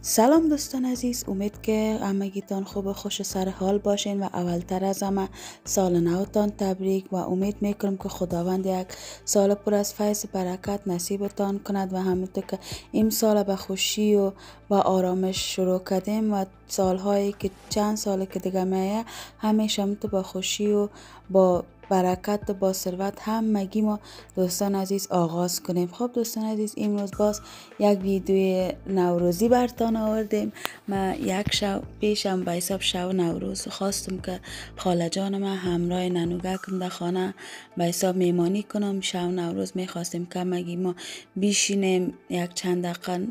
سلام دوستان عزیز، امید که همگیتان خوب و خوش سر حال باشین و اولتر از همه سال نوتان تبریک و امید میکنم که خداوند یک سال پر از فیض برکت نصیبتان کند و همونطور که این سال به خوشی و با آرامش شروع کردیم و سالهایی که چند سال که دیگه میه همیشه همونطور با خوشی و با برکت و با ثروت همگی ما دوستان عزیز آغاز کنیم. خب دوستان عزیز، امروز باز یک ویدیوی نوروزی برتان آوردیم. ما یک شب پیشم به حساب شب نوروز خواستم که خاله جان ما همراه ننوگکم در خانه به حساب میمانی کنم. شب نوروز میخواستیم که مگی ما بیشینیم یک چند دقیقه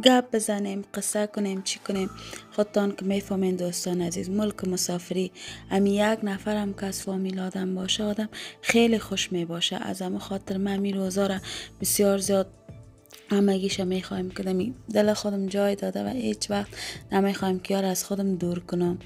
گپ بزنیم، قصه کنیم، چی کنیم. خودتان که میفهمین دوستان عزیز، ملک مسافری امی یک نفر هم که از فامیل آدم باشه آدم خیلی خوش می باشه. از همه خاطر من می روزا را بسیار زیاد همگیش میخوایم که دل خودم جای داده و هیچ وقت نمیخوایم که یار از خودم دور کنم.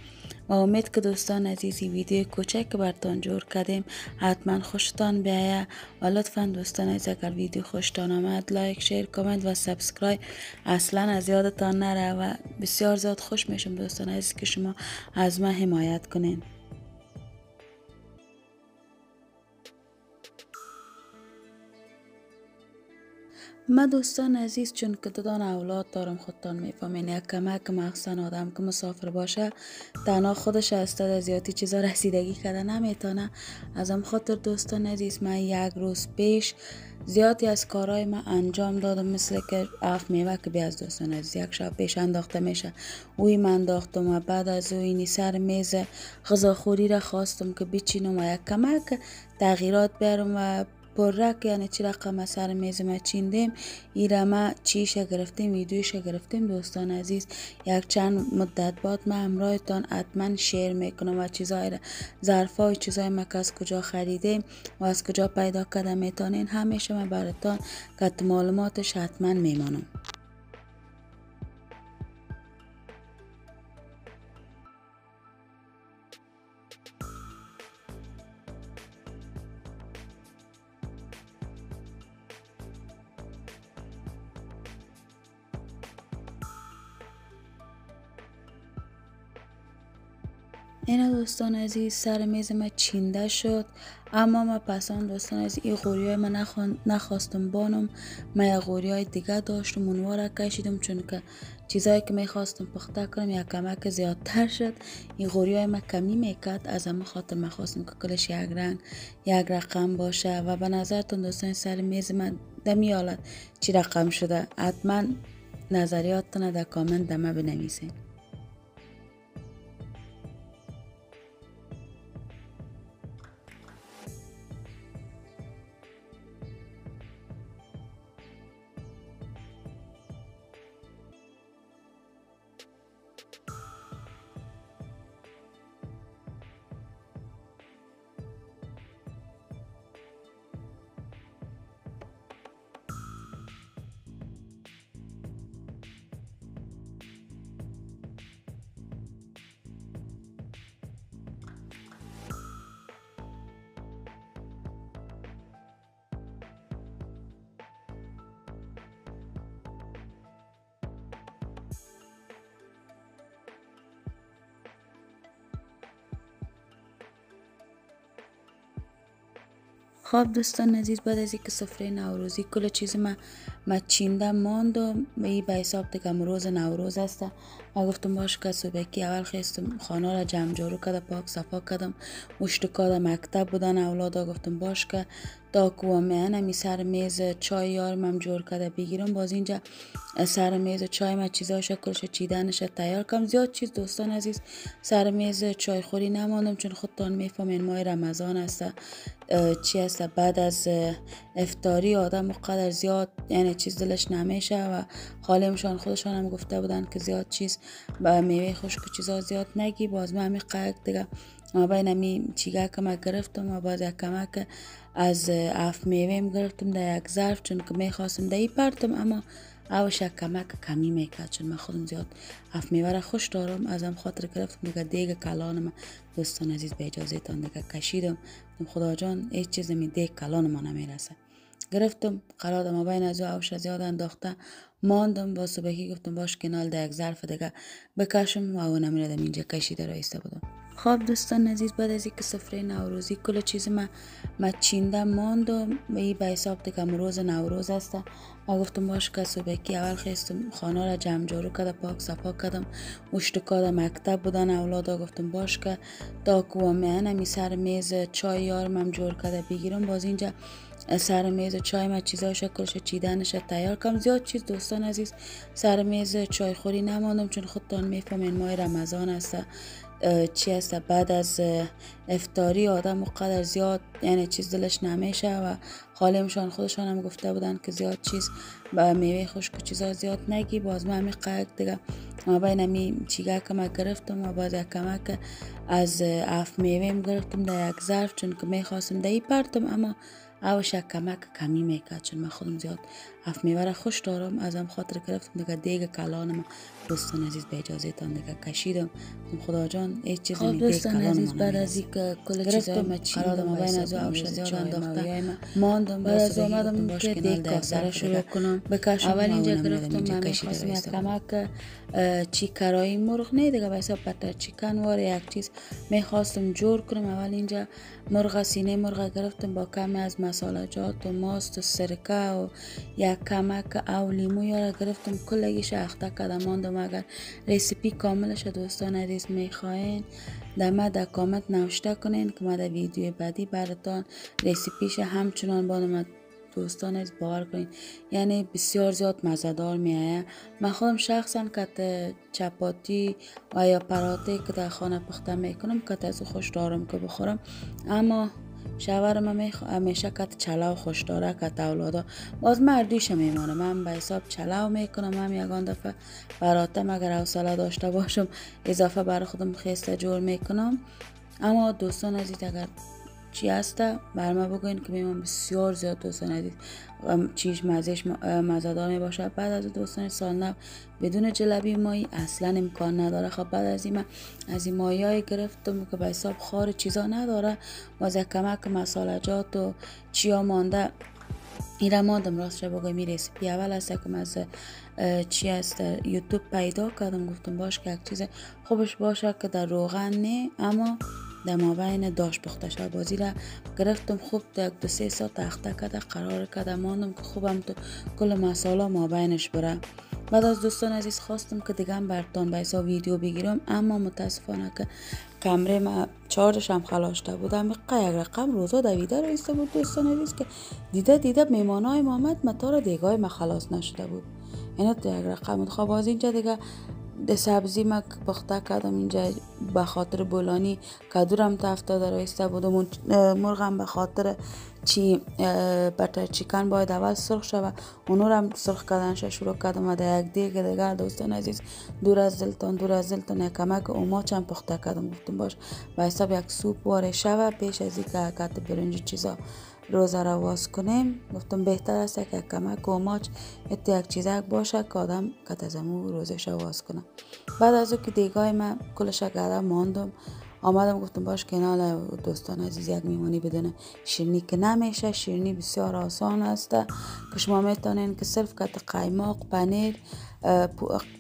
و امید که دوستان عزیزی ویدیو کوچک که براتون جور کردیم حتما خوشتان بیایه و لطفا دوستان عزیز اگر ویدیو خوشتان آمد لایک، شیر، کامنت و سابسکرایب اصلا از یادتان نره و بسیار زیاد خوش میشم دوستان عزیز که شما از من حمایت کنین. من دوستان عزیز چون که دو اولاد دارم خودتان میفهمین، یک کمک مخصوصا آدم که مسافر باشه تنها خودش است از زیادی چیزا رسیدگی کرده نمیتونه. ازم خاطر دوستان عزیز من یک روز پیش زیادی از کارهای من انجام دادم، مثل که اف میوه که بیاز دوستان عزیز یک شب پیش انداخته میشه اوی من انداختم و بعد از اوی سر میز غذاخوری را خواستم که بچینم و یک کمک تغییرات بیارم و پرک یعنی چی رقم سر میز ما چیندیم ایره ما چیشه گرفتیم ویدیوشه گرفتیم دوستان عزیز. یک چند مدت بعد ما همراهتان حتما شیر میکنم و چیزای ظرفای چیزای ما که از کجا خریدیم و از کجا پیدا کرده میتونین همیشه ما براتان که معلوماتش حتما میمانم. اینا دوستان عزیز سر میز ما چینده شد، اما ما پسان دوستان عزیز این غوری های من نخواستم بانم. ما یه غوری های دیگه داشتم منواره کشیدم چون که چیزایی که میخواستم پخته کنم یک کمک زیادتر شد. این غوری های ما کمی میکرد، از همه خاطر من خواستم که کلش یک رنگ یک رقم باشه و به نظرتون دوستان سر میز من دمی حالت چی رقم شده؟ حتما نظریاتتون در کامنت دمه بنویسین. خب دوستان عزیز بعد از اینکه سفره نوروزی کل چیز ما چینده ماند و این به حساب دیگه روز نوروز است و گفتم باش که صبحکی اول خواستم خانه را جمع جارو کرده پاک صفا کردم مشتکا مکتب بودن اولادا گفتم باش که تا کوه میانم سر میز چای یارم جور کرده بگیرم باز اینجا سر میز چای ما چیزا شکلش چیدنش تیار کردم. زیاد چیز دوستان عزیز سر میز چای خوری نماندم چون خودتان میفهمین ماه رمضان است چی است بعد از افطاری آدم قدر زیاد یعنی چیز دلش نمیشه و خالمشان خودشان هم گفته بودن که زیاد چیز با میوه خشک و چیزا زیاد نگی. باز من همین قیق دیگه ما بین می چیگه که ما گرفتم و باز یک کمک از اف میوه گرفتم در یک ظرف چون که میخواستم در این پرتم اما اوش یک کمک کمی میکرد چون من خودم زیاد اف میوه را خوش دارم ازم خاطر گرفتم دیگه دیگه کلانم دوستان عزیز به اجازه تان دیگه کشیدم خدا جان هیچ چیز می دیگه کلان ما نمیرسه. گرفتم قرار ما بین از آوش زیاد انداخته ماندم. با صبحی گفتم باش کنال در یک ظرف دیگه بکشم و اون نمیدم اینجا کشیده رایسته بودم. خب دوستان عزیز، بعد از اینکه سفره نوروزی کل چیز ما چینده ماندم و این به حساب دیگه روز نوروز است و گفتم باش که صبحی اول خواستم خانه را جمع جارو کرده پاک صفا کردم. اشتکاد مکتب بودن اولادا، گفتم باش که تا کوامه می سر میز چای یارم هم جور کرده بگیرم. باز اینجا سر میز چای ما چیزای شکلش چیدنش تیار کم. زیاد چیز دوستان عزیز سر میز چای خوری نماندم، چون خودتان میفهمین ماه رمضان است. چی است بعد از افطاری آدم مقدر زیاد یعنی چیز دلش نمیشه و خالمشان خودشان هم گفته بودن که زیاد چیز با میوه خشک چیزا زیاد نگی. باز من قایق دیگه ما بین می چیگه کمک گرفتم و باز یک کمک از اف میوه گرفتم در یک ظرف، چون که میخواستم دهی پرتم اما اوش یک کمک کمی میکرد، چون من خودم زیاد اف میوه را خوش دارم. ازم خاطر گرفتم دیگه دیگه کلانم دوستان عزیز به اجازه تان دیگه کشیدم. خدا جان هیچ چیزی دیگه دوستان عزیز بعد از اینکه کل چیزای ما قرار ما بین از اوش زیاد انداخته ماندم. بعد از اومدم که دیگه سر شروع کنم بکشم. اول اینجا گرفتم من میخواستم یک کمک چی کرایی مرغ نه دیگه به حساب بتر چیکن واره یک چیز میخواستم جور کنم. اول اینجا مرغ سینه مرغ گرفتم با کمی از مساله جات و ماست و سرکه و یک کمک او لیمو یاره گرفتم کلگیش اخته کردم ماندم. اگر ریسیپی کاملش دوستان عزیز میخواین در کامنت نوشته کنین که ما در ویدیو بعدی براتان ریسیپیش همچنان بانم. دوستان از باور کنین یعنی بسیار زیاد مزه‌دار میایه. من خودم شخصا که چپاتی و یا پراته که در خانه پخته میکنم که از خوش دارم که بخورم، اما شوهرم همیشه که چلاو خوش داره که اولادا باز مردیش میمانه. من به حساب چلاو میکنم. هم یگان دفعه پراته اگر حوصله داشته باشم اضافه برای خودم خسته جور میکنم. اما دوستان عزیز اگر چی هسته بر ما بگوین که میمان بسیار زیاد دوستان عزیز چیش مزهش مزه‌دار می باشه. بعد از دوستان سال نو بدون جلبی مایی اصلا امکان نداره. خب بعد از این از این مایی های گرفتم که به حساب خار چیزا نداره. باز یک کمک مساله جات و چیا مانده ایره ماندم. راست را بگویم این ریسیپی اول است که از چی است یوتیوب پیدا کردم. گفتم باش که یک چیز خوبش باشه که در روغن نه اما در مابین داشت پخته شد. بازی را گرفتم خوب در 2-3 ساعت تخته کرده قرار کرده ماندم که خوبم تو کل مساله مابینش بره. بعد از دوستان عزیز خواستم که دیگه هم براتون به حساب ویدیو بگیرم، اما متاسفانه که کمره ما چارجش هم خلاشته بود. یک رقم روزا دویده رایسته بود دوستان عزیز که دیده میمانای محمد مطار دیگای ما خلاص نشده بود. اینا یک رقم خب باز اینجا دیگه سبزی ما پخته کردم. اینجا به خاطر بولانی کدورم تفتاده رایسته بودم. مرغم به خاطر چی بتر چیکن باید اول سرخ شود اونو هم سرخ کردنش شروع کردم و در یک دیگر دوستان عزیز دور از دلتان یک کمک اوماچ هم پخته کردم. گفتم باش به حساب یک سوپ واره شود پیش از این که حرکت برنج چیزا روزه را واس کنیم. گفتم بهتر است که یک کمک اوماچ یک چیزک باشه که آدم کتزمو روزش را واس کنه. بعد از او که دیگای من کلش گرده ماندم آمدم گفتم باش کنال دوستان عزیز یک میمونی بدون شیرینی که نمیشه. شیرینی بسیار آسان است که شما میتونین که صرف کت قیماق پنیر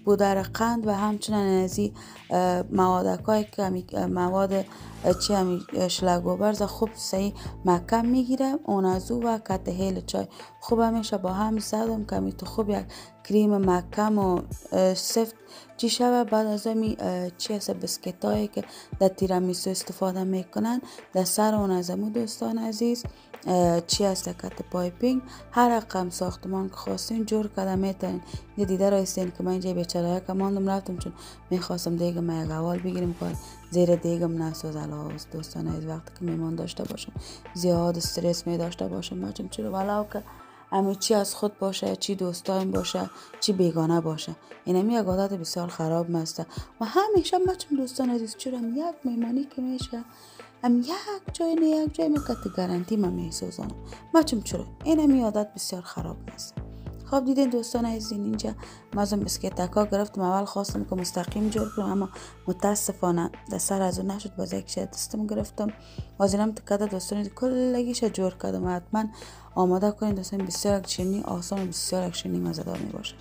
پودر قند و همچنین از این موادکای که مواد چی همی شلگوبرز خوب صحیح مکم میگیره اون از او و کت هیل چای خوب همیشه با هم زدم که تو خوب یک کریم مکم و سفت چی شود. بعد از امی چی هست بسکت هایی که در تیرامیسو استفاده میکنن در سر اون از امو دوستان عزیز چی هست کت پایپینگ هر رقم ساختمان که خواستین جور کرده میتونین. یه دیده رایستین که من اینجا بیچاره که ماندم رفتم چون میخواستم دیگه ما یک اول بگیریم که زیر دیگم نسوز علاوه دوستان عزیز. وقتی که میمان داشته باشم زیاد استرس می داشته باشم بچم چرا ولو که امی چی از خود باشه چی دوستان باشه چی بیگانه باشه اینمی یک عادت بسیار خراب مسته و همیشه بچم دوستان عزیز چرا یک میمانی که میشه یک جای من کت گارانتی من میسوزانم بچم چرا اینمی عادت بسیار خراب مسته. خب دیدین دوستان عزیزین، اینجا ما از اون بسکتکا گرفتم. اول خواستم که مستقیم جور کنم اما متاسفانه دستر از اون نشد. باز یک شد دستم گرفتم وازینم تکده. دوستان کلگیش جور کردم. حتما آماده کنید دوستان، بسیار اکشنی آسان و بسیار اکشنی مزه‌دار می باشه.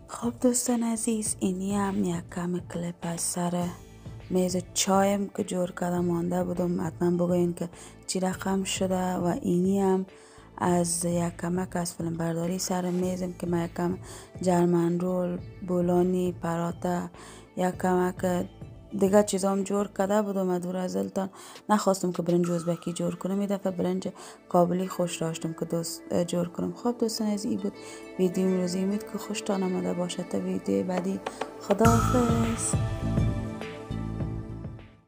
خب دوستان عزیز، اینی هم یک کم کلیپ از سر میز چایم که جور کردم مانده بودم. حتما بگوین که چی رقم شده. و اینی هم از یک کمک از فیلم برداری سر میزم که من یک کم جرمن رول، بولانی، پراتا، یک کمک دیگه چیزام جور کرده بودم. دور از دلتان نخواستم که برنج ازبکی جور کنم. این دفعه برنج کابلی خوش داشتم که جور کنم. خب دوستان عزیز، این بود ویدیو امروزی. امید که خوشتان آمده باشه. تا ویدیو بعدی، خداحافظ.